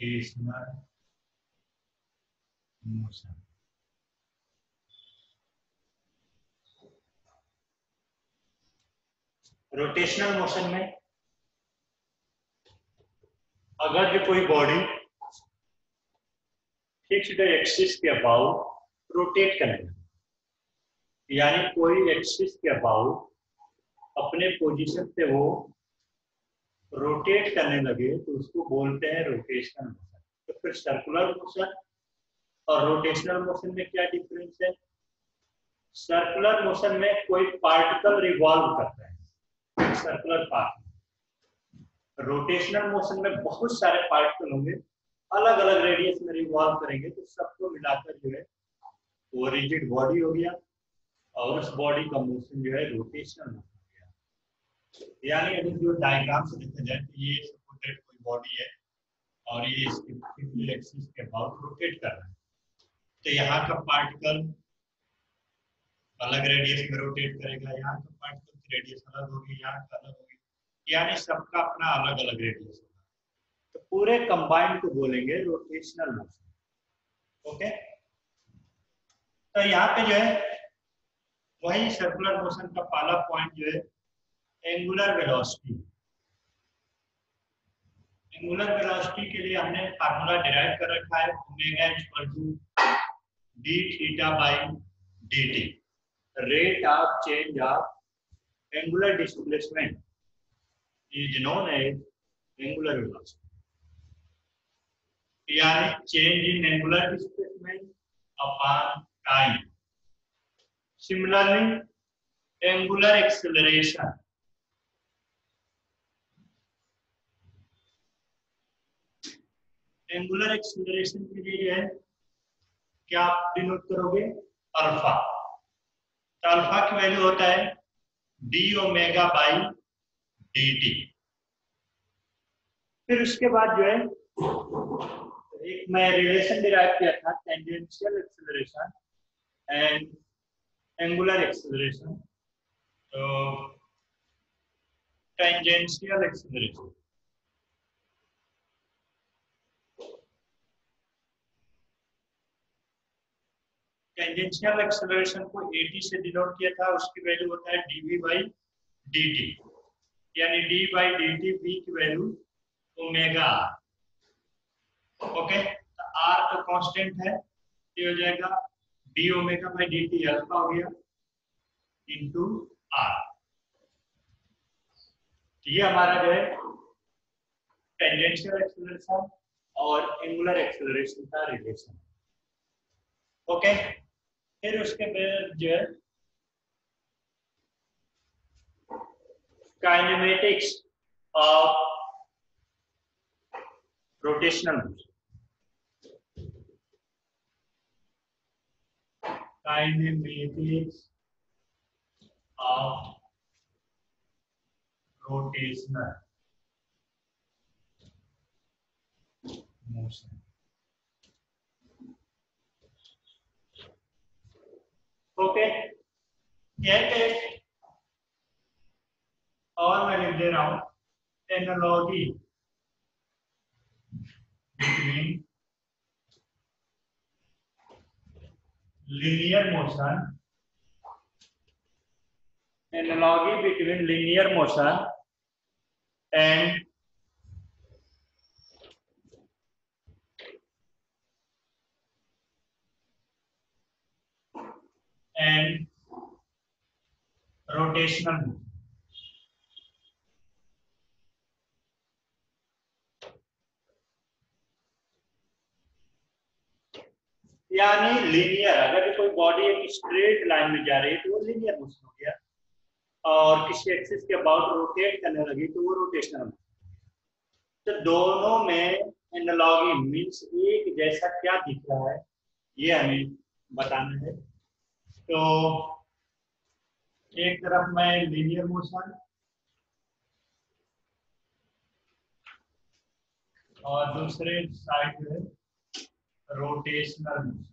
Rotational motion. Rotational motion में अगर जो कोई बॉडी फिक्स्ड एक्सिस के अबाउट रोटेट करेगा, यानी कोई एक्सिस के अबाउट अपने पोजीशन से वो रोटेट करने लगे तो उसको बोलते हैं रोटेशनल मोशन। तो फिर सर्कुलर मोशन और रोटेशनल मोशन में क्या डिफरेंस है? सर्कुलर मोशन में कोई पार्टिकल रिवॉल्व करता है, सर्कुलर पार्ट। रोटेशनल मोशन में बहुत सारे पार्टिकल होंगे, अलग अलग रेडियस में रिवॉल्व करेंगे, तो सबको मिलाकर जो है वो रिजिड बॉडी हो गया और उस बॉडी का मोशन जो है रोटेशनल मोशन हो गया। यानी अगर जो डायग्राम से देखा जाए तो ये सपोज कोई बॉडी है और ये इसके एक्सिस के अबाउट रोटेट कर रहा है, तो यहाँ का पार्टिकल अलग रेडियस में रोटेट करेगा, यहाँ का पार्टिकल की रेडियस अलग होगी, यहाँ का अलग होगी, यानी सबका अपना अलग अलग रेडियस होगा। तो पूरे कंबाइंड को बोलेंगे रोटेशनल मोशन। ओके, तो यहाँ पे जो है वही सर्कुलर मोशन का पहला पॉइंट जो है एंगुलर वेलोसिटी। एंगुलर वेलोसिटी के लिए हमने फार्मूला डिराइव कर रखा है, omega equal to d theta by d t, rate of change of angular displacement is known as angular velocity, यानी change in angular displacement upon time. Similarly, angular acceleration, angular acceleration के लिए है क्या आप denote करोगे? Alpha. तो alpha की value होता है D omega by d T. फिर उसके बाद जो है एक मैं रिलेशन डिराइव किया था, tangential acceleration and angular acceleration. तो टेंजेंशियल एक्सेलरेशन, टेंजेंशियल एक्सेलरेशन को एटी से डिनोट किया था, उसकी वैल्यू होता है डीवी बाई डी टी, यानी D by d T V की वैल्यू ओमेगा आर। ओके, तो आर तो कांस्टेंट है, ये हो जाएगा D omega by d T alpha हो गया इंटू आर। ये हमारा जो है टेंजेंशियल एक्सेलरेशन और एंगुलर एक्सेलरेशन का रिलेशन। ओके, फिर उसके बाद जो है kinematics of rotational motion. Kinematics of rotational motion. Okay, यह और मैं लिख दे रहा हूं analogy between linear motion, analogy between linear motion and rotational motion. यानी लीनियर, अगर कोई बॉडी एक स्ट्रेट लाइन में जा रही है तो वो लीनियर मोशन हो गया, और किसी एक्सिस के अबाउट रोटेट करने लगी तो वो रोटेशनल मोशन। तो दोनों में एनालॉजी मींस एक जैसा क्या दिख रहा है ये हमें बताना है। तो एक तरफ में लीनियर मोशन और दूसरे साइड में rotational motion.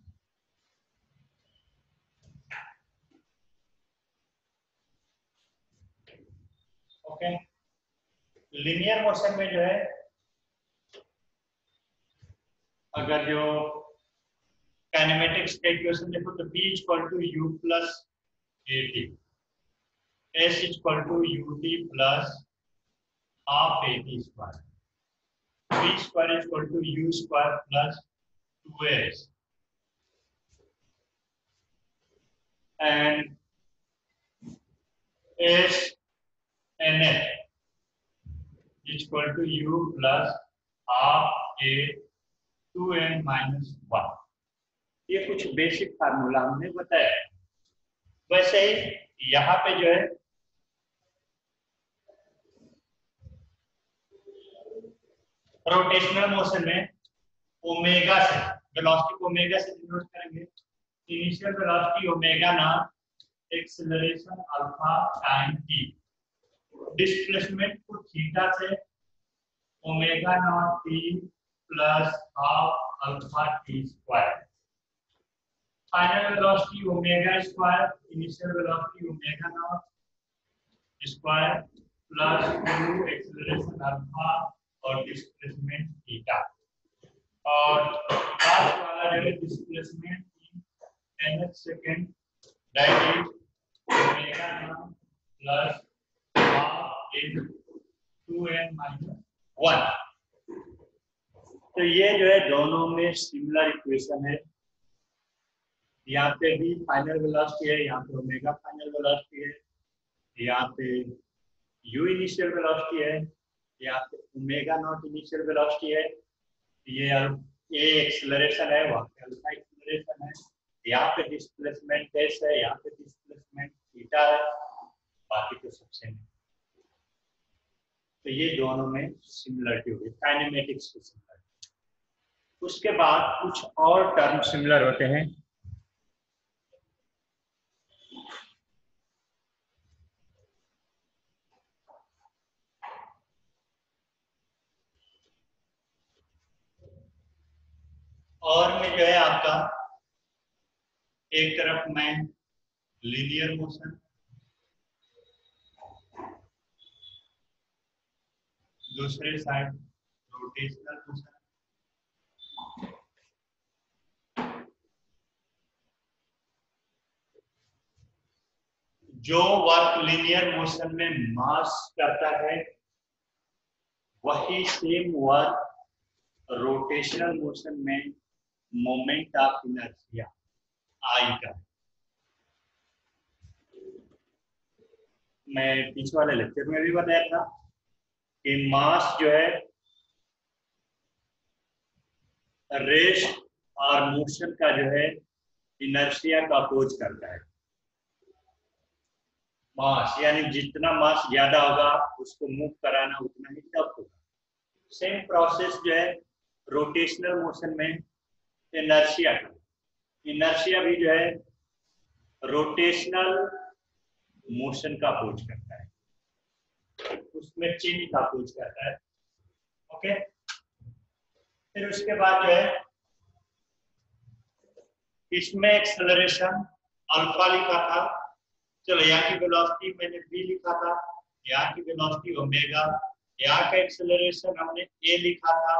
Okay, linear motion में जो है अगर जो काइनेमेटिक्स का इक्वेशन देखो तो B equal to u plus a t, s equal to u t plus half a t square, b square equal to u square plus 2s and s n f equal to u plus half a 2n minus 1। ये कुछ basic formula हमने बताया। वैसे ही यहाँ पे जो है rotational motion में ओमेगा से, वेलोसिटी ओमेगा से डिनोट करेंगे। Initial velocity omega naught, acceleration alpha time T, displacement को थीटा से omega naught T plus half alpha T square, final velocity omega square, initial velocity omega naught square plus 2 acceleration alpha और displacement theta, और last वाला जो है displacement in nth second, that is omega naught plus half in 2n minus 1। तो ये जो है दोनों में सिमिलर इक्वेशन है। यहाँ पे भी फाइनल वेलोसिटी है, यहाँ पे ओमेगा फाइनल वेलोसिटी है, यहाँ पे u इनिशियल वेलोसिटी है, यहाँ पे ओमेगा नॉट इनिशियल वेलोसिटी है, ये a एक्सेलरेशन है, वहाँ पे अल्फा एक्सेलरेशन है, यहाँ पे डिस्प्लेसमेंट s है, यहाँ पे डिस्प्लेसमेंट थीटा है, बाकी तो सब सेम है। तो ये दोनों में सिमिलरिटी होगी, काइनेमेटिक्स की सिमिलरिटी। उसके बाद कुछ और टर्म सिमिलर होते हैं। और में जो है आपका एक तरफ में लीनियर मोशन, दूसरे साइड रोटेशनल मोशन। जो वर्क लीनियर मोशन में मास करता है वही सेम वर्क रोटेशनल मोशन में मोमेंट ऑफ इनर्शिया आई का। मैं पीछे वाले लेक्चर में भी बताया था कि मास जो है रेस्ट और मोशन का जो है इनर्शिया का अपोज करता है। मास यानी जितना मास ज्यादा होगा उसको मूव कराना उतना ही टफ होगा। सेम प्रोसेस जो है रोटेशनल मोशन में इनर्शिया का, इनर्शिया भी जो है रोटेशनल मोशन का अपोज करता है, उसमें चेंज का अपोज करता है। ओके, फिर उसके बाद जो है इसमें एक्सेलरेशन अल्फा लिखा था, चलो यहाँ की वेलोसिटी मैंने v लिखा था, यहाँ की वेलोसिटी ओमेगा, यहाँ का एक्सेलरेशन हमने a लिखा था,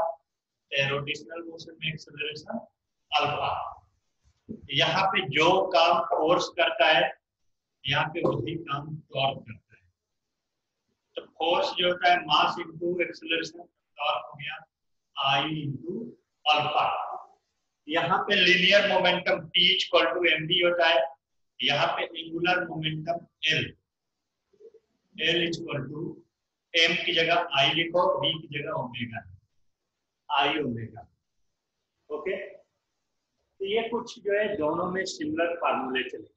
रोटेशनल मोशन में एक्सेलरेशन अल्फा। यहाँ पे जो काम फोर्स करता है यहाँ पे वही काम टॉर्क करता है। तो फोर्स जो होता है मास इनटू एक्सेलरेशन, टॉर्क हो गया I इनटू अल्फा। यहाँ पे linear momentum T equal to mv होता है, यहाँ पे angular momentum L equal to m की जगह I लिखो, v की जगह ओमेगा, I ओमेगा। ओके, तो ये कुछ जो है दोनों में सिमिलर फार्मूले चले।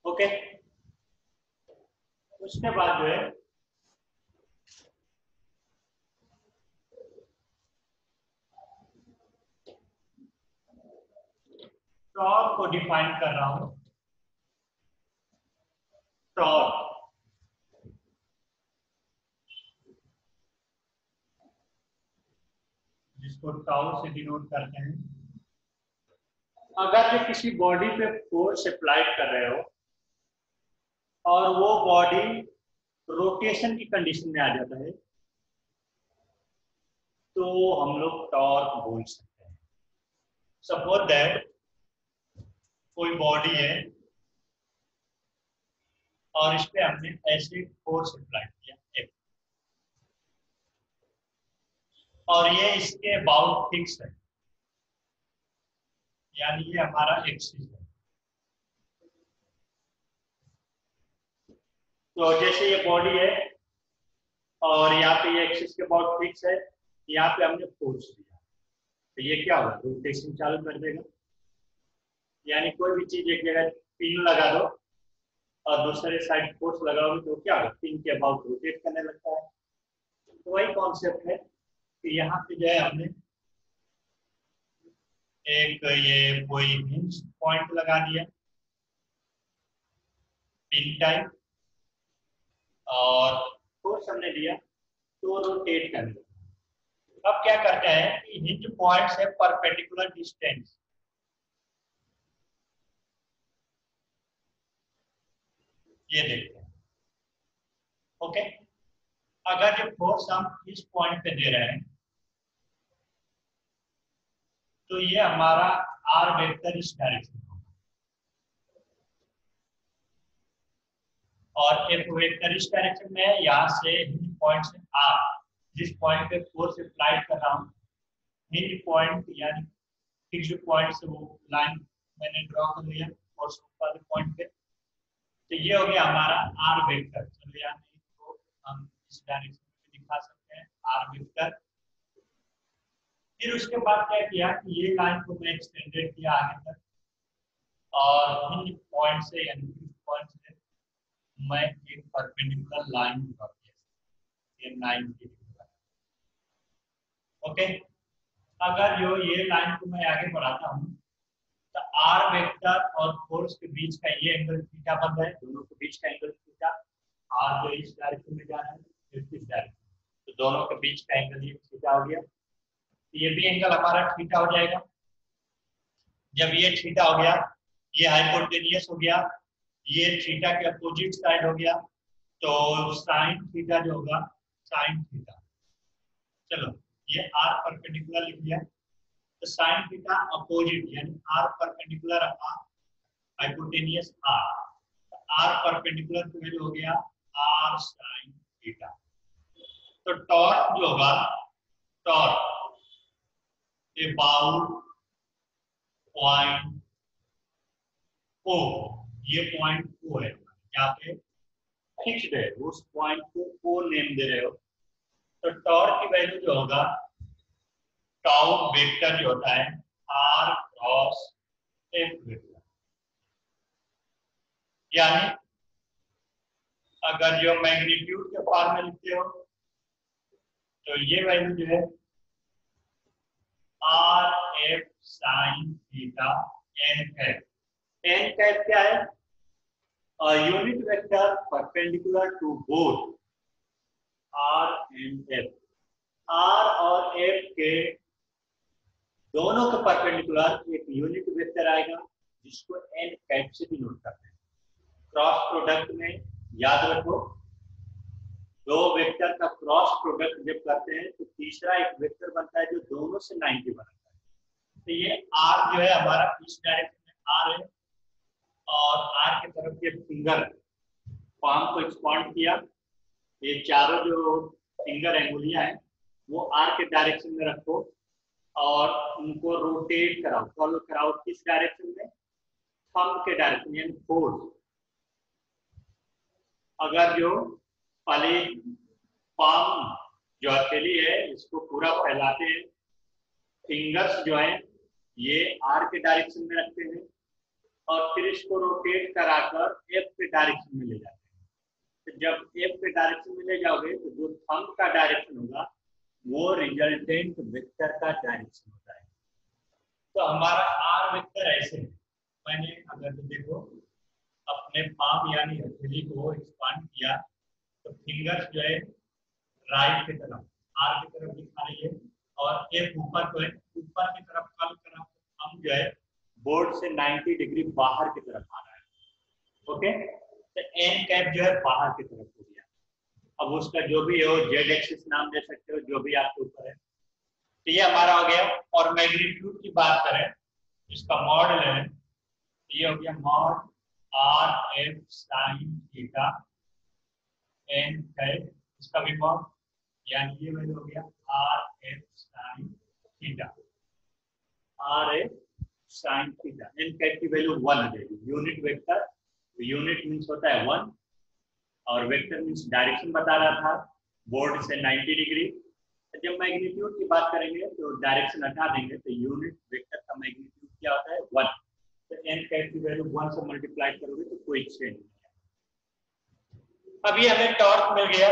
ओके, उसके बाद जो है टॉर्क को डिफाइन कर रहा हूं। टॉर्क जिसको टाउ से डिनोट करते हैं। अगर जो किसी बॉडी पे फोर्स अप्लाइड कर रहे हो और वो बॉडी रोटेशन की कंडीशन में आ जाता है तो हम लोग टॉर्क बोल सकते हैं। सपोज दैट कोई बॉडी है और इस पे हमने ऐसे फोर्स अप्लाई किया F, और ये इसके अबाउट फिक्स है, यानी ये हमारा एक्सिस है। तो जैसे ये बॉडी है और यहाँ पे ये एक्सिस के अबाउट फिक्स है, यहाँ पे हमने फोर्स दिया, तो ये क्या होगा, रोटेशन चालू कर देगा। यानी कोई भी चीज एक जगह पिन लगा दो और दूसरे साइड फोर्स लगाओगे तो क्या होगा, पिन के अबाउट रोटेट करने लगता है। तो वही कॉन्सेप्ट है कि यहाँ पे जो है हमने एक ये कोई हिंज पॉइंट लगा दिया पिन टाइप, और फोर्स हमने दिया तो रोटेट करने लगता है। अब क्या करता है कि हिंज पॉइंट से परपेंडिकुलर डिस्टेंस, ये देखते हैं। ओके, अगर जो फोर्स हम इस पॉइंट पे दे रहे हैं तो ये हमारा आर वेक्टर इस डायरेक्शन में, और एफ वेक्टर इस डायरेक्शन में है। यहाँ से हिंज पॉइंट से आर, जिस पॉइंट पे फोर्स अप्लाई कर रहा हूँ, हिंज पॉइंट यानी फिक्स्ड पॉइंट से वो लाइन मैंने ड्रॉ कर लिया फोर्स वाले पॉइंट पे, तो ये हो गया हमारा आर वेक्टर। चलो यहाँ तो हम इस डायरेक्शन में दिखा सकते हैं आर वेक्टर। फिर उसके बाद क्या किया कि ये लाइन को मैं एक्सटेंडेड किया आगे तक, और हिंज पॉइंट से यानी फिक्स्ड पॉइंट से मैं एक परपेंडिकुलर लाइन ड्रॉ किया, ये 90 डिग्री का। ओके, अगर जो ये लाइन को मैं आगे बढ़ाता हूँ तो आर वेक्टर और फोर्स के बीच का ये एंगल थीटा बन रहा है, दोनों के बीच का एंगल थीटा। आर जो इस डायरेक्शन में जा रहा है, इस डायरेक्शन, तो दोनों के बीच का एंगल ये थीटा हो गया। ये भी एंगल हमारा थीटा हो जाएगा। जब ये थीटा हो गया, ये हाइपोटेनियस हो गया, ये थीटा के अपोजिट साइड हो गया, तो साइन थीटा जो होगा साइन थीटा। चलो ये आर परपेंडिकुलर लिख लिया, तो साइन थीटा अपोजिट यानी r perpendicular r, hypotenuse r, r perpendicular की वैल्यू हो गया आर साइन थीटा। तो टॉर्क जो होगा, टॉर्क अबाउट पॉइंट ओ, ये पॉइंट ओ है यहाँ पे फिक्स्ड है, उस पॉइंट को ओ नेम दे रहे हो, तो टॉर्क की वैल्यू जो होगा, टाउ वेक्टर जो होता है आर क्रॉस एफ वेक्टर। यानी अगर जो मैग्नीट्यूड के फॉर्म में लिखते हो तो ये वैल्यू जो है r f sine theta n cap. N cap क्या है, unit vector perpendicular to both r and f. R और एफ के दोनों के परपेंडिकुलर एक यूनिट वेक्टर आएगा जिसको एन कैप से डिनोट करते हैं। क्रॉस प्रोडक्ट में याद रखो, दो वेक्टर का क्रॉस प्रोडक्ट जब करते हैं तो तीसरा एक वेक्टर बनता है जो दोनों से 90 बनाता है। तो ये आर जो है हमारा इस डायरेक्शन में आर है, और आर की तरफ ये फिंगर पाम को एक्सपांड किया, ये चारों जो फिंगर एंगुलियां हैं वो आर के डायरेक्शन में रखो और उनको रोटेट कराओ, फॉलो कराओ किस डायरेक्शन में, थंब के डायरेक्शन यानी फोर्स। अगर जो पहले पाम जो हथेली है इसको पूरा फैलाते हैं, फिंगर्स जो है ये आर के डायरेक्शन में रखते हैं और फिर इसको रोटेट कराकर एफ के डायरेक्शन में ले जाते हैं। तो जब एफ के डायरेक्शन में ले जाओगे तो जो थंब का डायरेक्शन होगा वो रिजल्टेंट वेक्टर का डायरेक्शन होता है। तो हमारा आर वेक्टर ऐसे है, मैंने अगर तो देखो अपने पाम यानी हथेली को एक्सपांड किया तो फिंगर्स जो है राइट की तरफ आर की तरफ दिखा रही है, और एक ऊपर को है ऊपर की तरफ कल कर हम जो है बोर्ड से 90 डिग्री बाहर की तरफ आ रहा है। ओके, तो एन कैप जो है बाहर की तरफ हो गया। अब उसका जो भी हो, जेड एक्सिस नाम दे सकते हो, जो भी आपके ऊपर है, तो ये हमारा हो गया। और मैग्नीट्यूड की बात करें, इसका मॉड लें, ये हो गया mod r f sine theta n है, इसका भी मॉड, यानी ये वैल्यू हो गया r f sine theta, r f sine theta. N cap की वैल्यू 1 हो जाएगी। यूनिट वेक्टर, यूनिट मीन्स होता है 1 और वेक्टर मीन्स डायरेक्शन बता रहा था बोर्ड से 90 डिग्री। जब मैग्नीट्यूड की बात करेंगे तो डायरेक्शन हटा देंगे, तो यूनिट वेक्टर का मैग्नीट्यूड क्या होता है 1। तो एन कैट की वैल्यू 1 से मल्टीप्लाई करोगे तो कोई चेंज नहीं। अभी हमें टॉर्क मिल गया।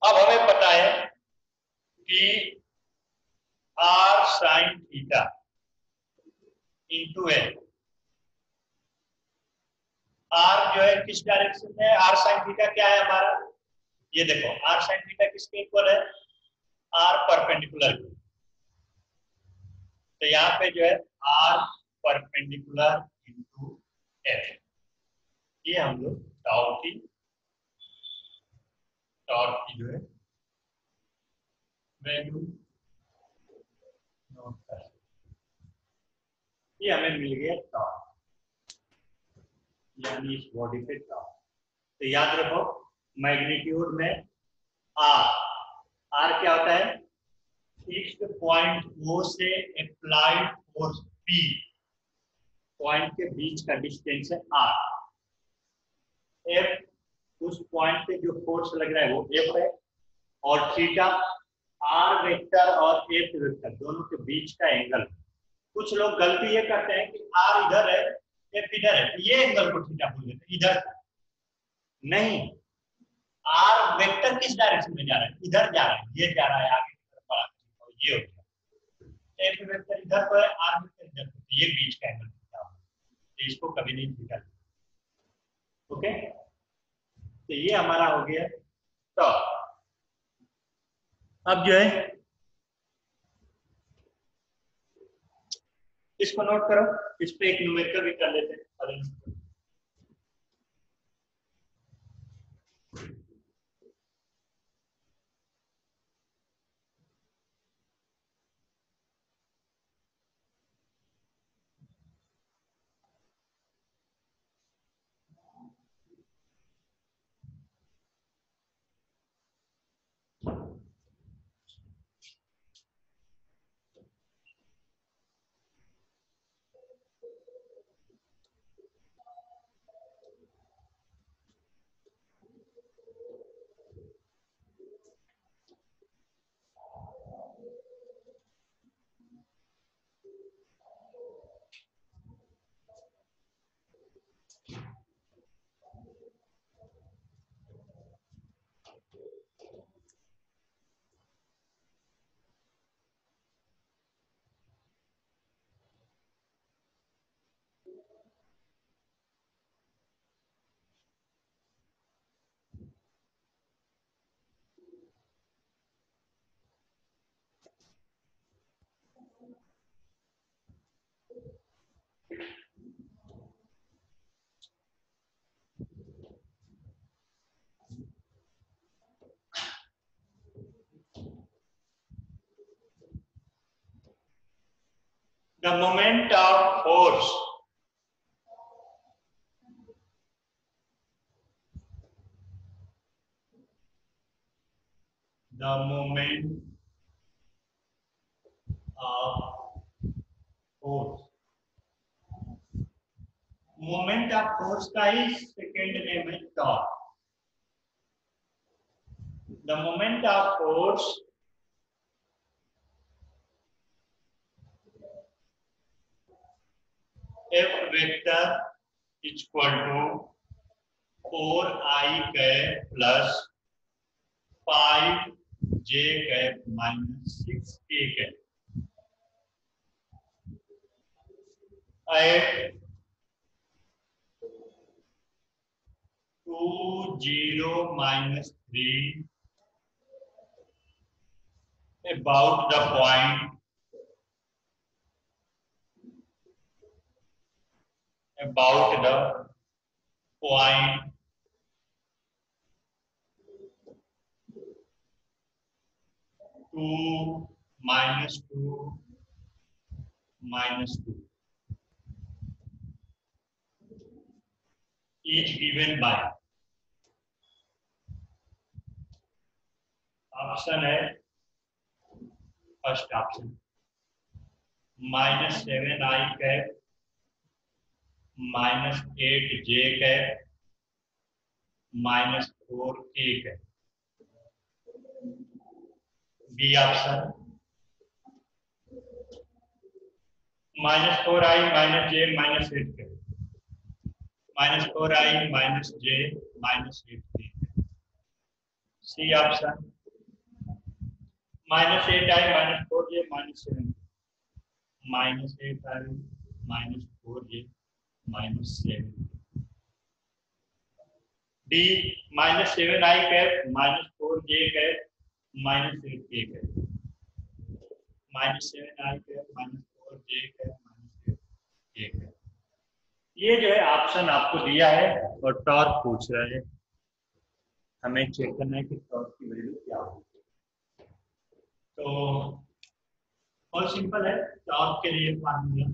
अब हमें पता है कि r sine theta into n, r जो है किस डायरेक्शन में है, आर साइन थीटा क्या है हमारा, ये देखो आर साइन थीटा किसके इक्वल है, आर परपेंडिकुलर। तो यहाँ पे जो है आर परपेंडिकुलर इंटू एफ, ये हम लोग टॉर्क की जो है वैल्यू नोट कर, ये हमें मिल गया टॉर्क, यानी इस बॉडी पे टॉर्क। तो याद रखो मैग्नीट्यूड में आर, आर क्या होता है, फिक्स्ड पॉइंट ओ से अप्लाइड फोर्स पी, पॉइंट के बीच का डिस्टेंस है आर। एफ, उस पॉइंट पे जो फोर्स लग रहा है वो एफ है। और थीटा, आर वेक्टर और एफ वेक्टर दोनों के बीच का एंगल। कुछ लोग गलती ये करते हैं कि आर इधर है एफ इधर है, तो ये एंगल को थीटा बोल देते हैं, इधर नहीं। आर वेक्टर किस डायरेक्शन में जा रहा है, इधर जा रहा है, ये जा रहा है आगे की तरफ, ये हो गया। एफ वेक्टर इधर पर है, आर वेक्टर इधर पर, ये बीच का एंगल थीटा, तो इसको कभी नहीं थीटा। ओके, तो ये हमारा हो गया। तो अब जो है इसको नोट करो, इस पे एक न्यूमेरिकल भी कर लेते हैं। The moment of force, the moment of force, moment of force का ही सेकेंड नेम है torque. The moment of force f vector equal to 4i cap plus 5j cap minus 6k cap at 2 0 minus 3 about the point 2 minus 2 is given by option है first option -7i cap -8j cap -4k cap. B option -4i -j -8k -4i -j -8k। C option -8i -4j -7 -8i -4j -7। D -7i cap -4j cap -8k cap -7i cap -4j cap -8k cap. ये जो है option आपको दिया है और torque पूछ रहा है, हमें चेक करना है कि टॉर्क की वैल्यू क्या होगी। तो बहुत सिंपल है टॉर्क के लिए फार्मूला।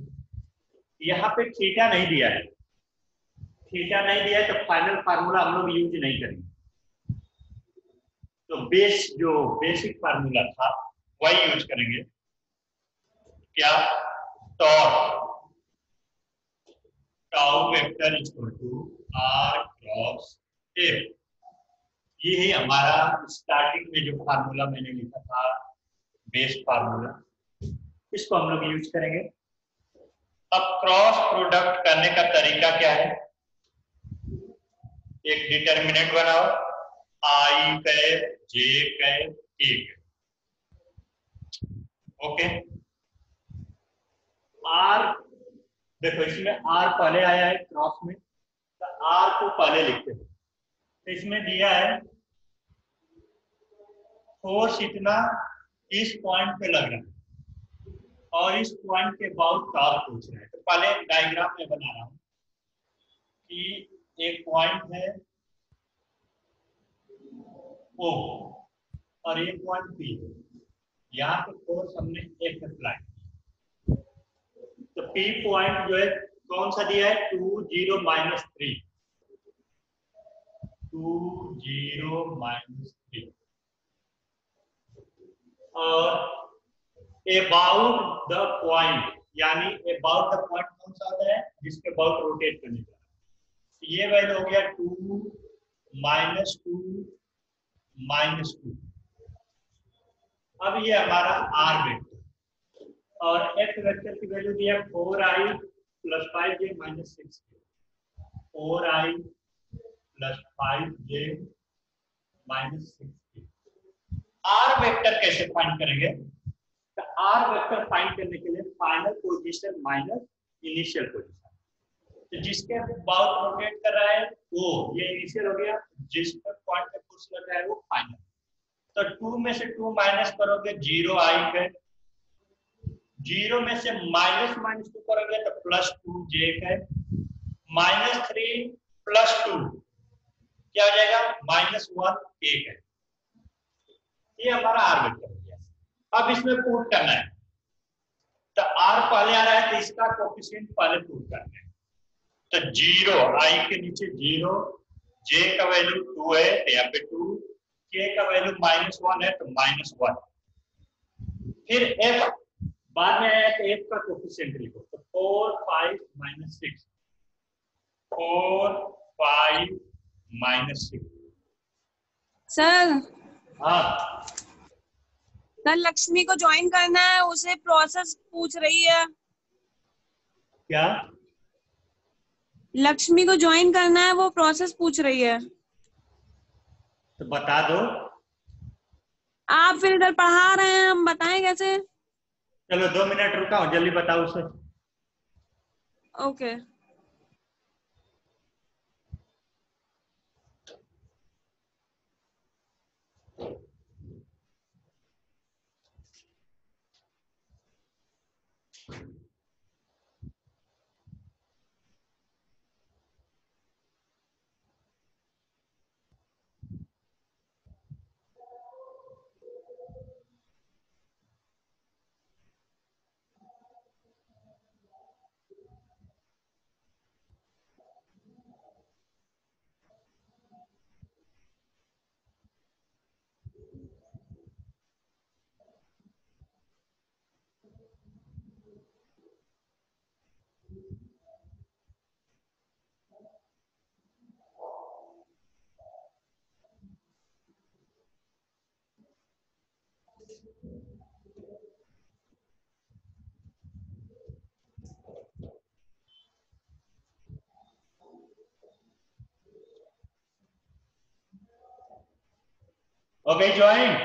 यहाँ पे थीटा नहीं दिया है, थीटा नहीं दिया है तो फाइनल फार्मूला हम लोग यूज नहीं करेंगे। तो जो बेसिक फार्मूला था वही यूज करेंगे। क्या? Torque tau vector equal to r cross f. ये है हमारा स्टार्टिंग में जो फार्मूला मैंने लिखा था, बेस फार्मूला, इसको हम लोग यूज करेंगे। अब क्रॉस प्रोडक्ट करने का तरीका क्या है? एक डिटर्मिनेंट बनाओ, आई कैप जे कैप के कैप, ओके। आर देखो इसमें आर पहले आया है क्रॉस में, तो आर को पहले लिखते हैं। तो इसमें दिया है फोर्स इतना इस पॉइंट पे लग रहा है और इस पॉइंट के बाद टॉर्क पूछ रहा है। तो पहले डायग्राम में बना रहा हूं कि एक पॉइंट है ओ और एक पॉइंट पी, यहाँ पे फोर्स हमने एक अप्लाई। तो पी पॉइंट जो है कौन सा दिया है? 20 -3 और अबाउट द पॉइंट, यानी अबाउट द पॉइंट कौन सा होता है? जिसके अबाउट रोटेट करने का। ये वैल्यू हो गया 2 -2 अब ये हमारा आर वेक्टर और एक्स वेक्टर की वैल्यू दिया 4i + 5j - 6, 4i + 5j - 6। Are vector कैसे फाइंड करेंगे? तो आर वेक्टर फाइंड करने के लिए final position minus initial position. तो जिसके अबाउट रोटेट कर रहा है वो ये इनिशियल हो गया, जिस पर पॉइंट पे फोर्स लग रहा है वो फाइनल। तो 2 में से 2 माइनस करोगे 0i है, 0 में से -2 करोगे तो +2j है, -3 + 2 क्या हो जाएगा? -1k है। ये हमारा आर वेक्टर हो गया। अब इसमें पुट करना है, तो आर पहले आ रहा है तो इसका कोएफिशिएंट पहले पुट करना है। तो 0 आई के नीचे 0, जे का वैल्यू 2 है तो यहाँ पे 2, के का वैल्यू -1 है तो -1। फिर एफ बाद में आया तो एफ का कोएफिशिएंट लिखो, तो 4 5 -6, 4 5 -6। सर हाँ सर लक्ष्मी को ज्वाइन करना है, उसे प्रोसेस पूछ रही है। क्या? लक्ष्मी को ज्वाइन करना है, वो प्रोसेस पूछ रही है। तो बता दो। आप फिर इधर पढ़ा रहे हैं, हम बताएं कैसे? चलो 2 मिनट रुका हूं, जल्दी बताओ उसे। Okay Okay, join.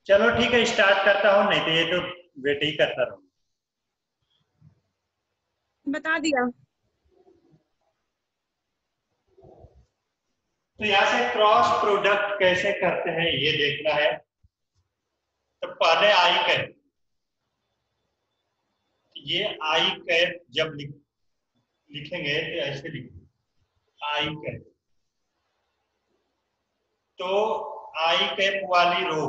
चलो ठीक है, स्टार्ट करता हूँ, नहीं तो ये तो वेट ही करता रहूँ। बता दिया। तो यहाँ से क्रॉस प्रोडक्ट कैसे करते हैं ये देखना है। तो पहले आई कैप, ये आई कैप जब लिखेंगे तो ऐसे लिखेंगे आई कैप। तो आई कैप वाली रो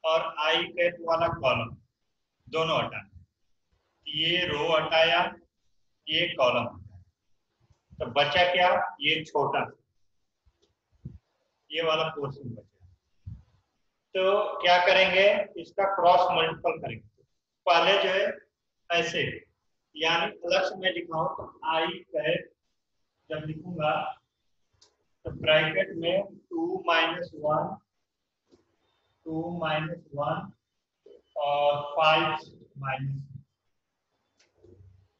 और आई कैप वाला कॉलम दोनों हटाए, ये रो हटाया, ये कॉलम हटाया, तो बचा क्या, ये छोटा ये वाला पोर्शन बचा। तो क्या करेंगे, इसका क्रॉस मल्टीपल करेंगे। पहले जो है ऐसे, यानी अलग से मैं लिखाऊं तो आई कैप जब लिखूंगा तो ब्रैकेट में 2 - 1 2 - 1 और 5 माइनस।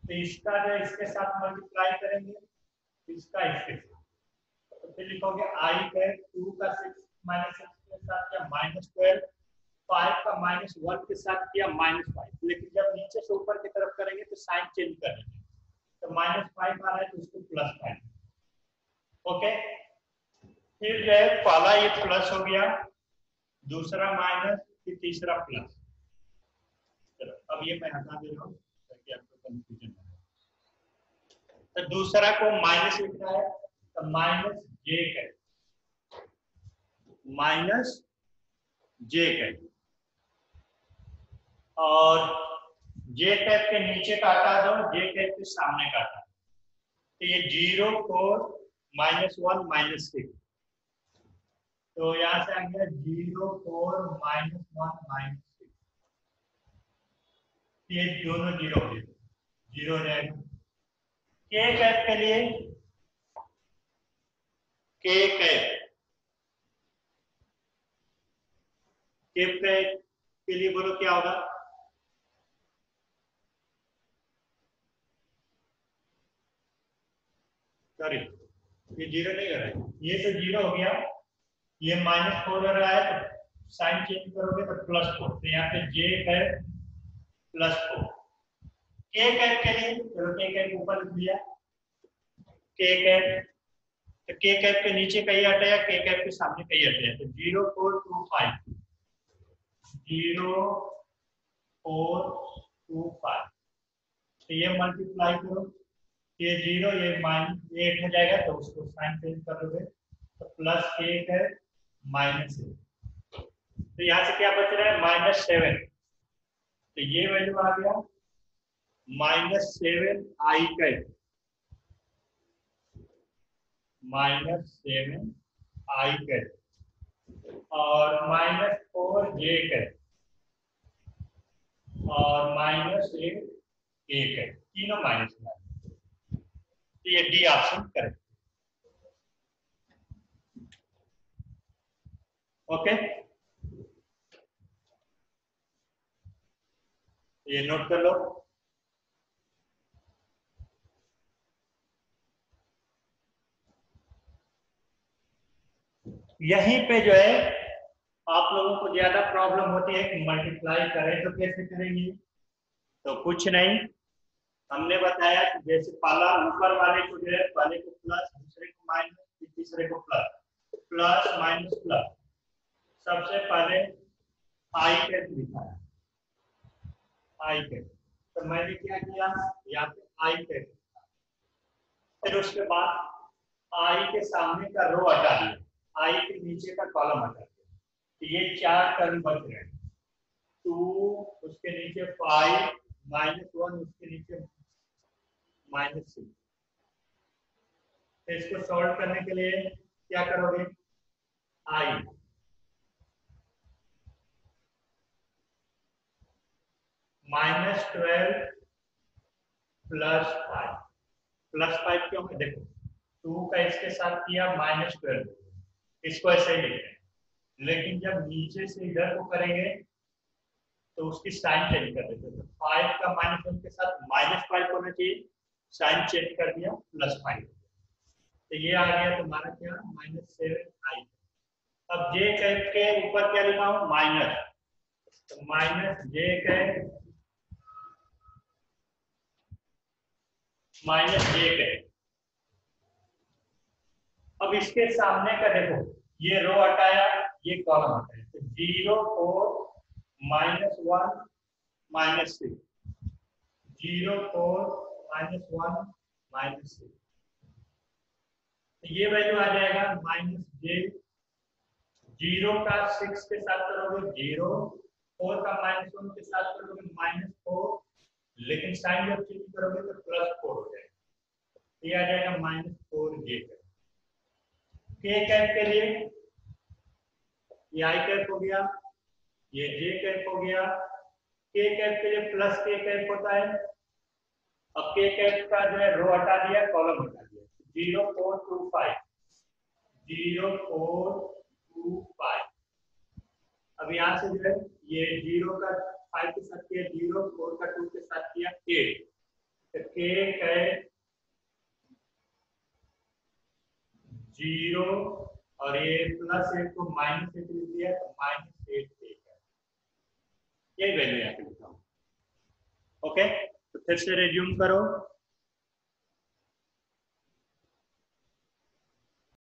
तो इसका जो इसके साथ मल्टीप्लाई करेंगे, इसका इसके साथ, तो फिर लिखोगे आई कैप 2 का 6 - 6 के साथ किया -12, 5 का -1 के साथ किया -5। लेकिन जब नीचे से ऊपर की तरफ करेंगे तो साइन चेंज करेंगे, तो -5 आ रहा है तो उसको +5। ओके, फिर जो है पहला ये प्लस हो गया, दूसरा माइनस, फिर तीसरा प्लस। चलो अब ये मैं हटा दे रहा हूँ ताकि आपको कंफ्यूजन ना हो। तो दूसरा को माइनस लिखना है तो माइनस जे कैप, माइनस जे कैप, और जे कैप के नीचे काटा दो, जे कैप के सामने काटा। तो ये 0 4 -1 -6, तो यहाँ से आ गया 0 4 -1 -6। ये दोनों 0 हो जाएगा। के कैप के लिए के कैप के लिए बोलो क्या होगा? सॉरी, ये जीरो नहीं हो रहा है, ये तो जीरो हो गया, ये -4 हो रहा है, तो साइन चेंज करोगे तो +4, तो यहाँ पे जे कैप +4। के कैप के लिए चलो के कैप ऊपर लिख दिया, के कैप, तो के कैप के नीचे कहीं हटाया, के कैप के सामने कहीं हटाया, तो 0425 0425, तो ये मल्टीप्लाई करो, ये 0 ये -8 हो जाएगा, तो उसको साइन चेंज करोगे तो +1 है -1, तो यहाँ से क्या बच रहा है -7, तो ये वैल्यू आ गया -7 आई कैप, -7 आई कैप और -4 जे कैप और -8 ए कैप, तीनों माइनस में, तो ये डी ऑप्शन करेक्ट। ओके, ये नोट कर लो। यहीं पे जो है आप लोगों को ज्यादा प्रॉब्लम होती है कि मल्टीप्लाई करें तो कैसे करेंगे, तो कुछ नहीं, हमने बताया कि जैसे पहला ऊपर वाले को जो है पहले को प्लस, दूसरे को माइनस, फिर तीसरे को प्लस, प्लस माइनस प्लस, सबसे पहले आई कैप लिखा है, आई कैप, तो मैंने क्या किया, यहाँ पे आई कैप, फिर उसके बाद आई के सामने का रो हटा दिया, आई के नीचे का कॉलम हटा दिया, तो ये 4 टर्म बच रहे हैं, 2 उसके नीचे 5 -1 उसके नीचे -6, तो इसको सॉल्व करने के लिए क्या करोगे, आई -12 +5 क्यों है, देखो 2 का इसके साथ किया -12, इसको ऐसे ही लिखते हैं, लेकिन जब नीचे से इधर को करेंगे तो उसकी साइन चेंज कर देते हैं, तो 5 का -1 के साथ -5 होना चाहिए, साइन चेंज कर दिया +5, तो ये आ गया तुम्हारा क्या, -7 आई। अब जे कैप के ऊपर क्या लिखा हूं, माइनस, तो -j कैप -j कैप। अब इसके सामने का देखो, ये रो हटाया, ये कॉलम हटाया, तो 0 4 -1 -6, 0 4 -1 -6, तो ये वैल्यू आ जाएगा -j, 0 का 6 के साथ करोगे 0, 4 का -1 के साथ करोगे -4, लेकिन साइन जब चेंज करोगे तो +4 हो जाएगा, ये आ जाएगा -4j। के कैप के लिए ये आई कैप हो गया, ये जे कैप हो गया, के कैप के लिए प्लस के कैप होता है, अब के कैप का जो है रो हटा दिया, कॉलम हटा दिया, 0 4 2 5, 0 4 2 5, अब यहाँ से जो है ये 0 का 5 के साथ किया 0, 4 का 2 के साथ किया 8, तो के कैप 0 और ये +1 को -1 लिख दिया, तो -8 है, यही वैल्यू यहाँ पे लिखा हूँ। ओके, तो फिर से रिज्यूम करो।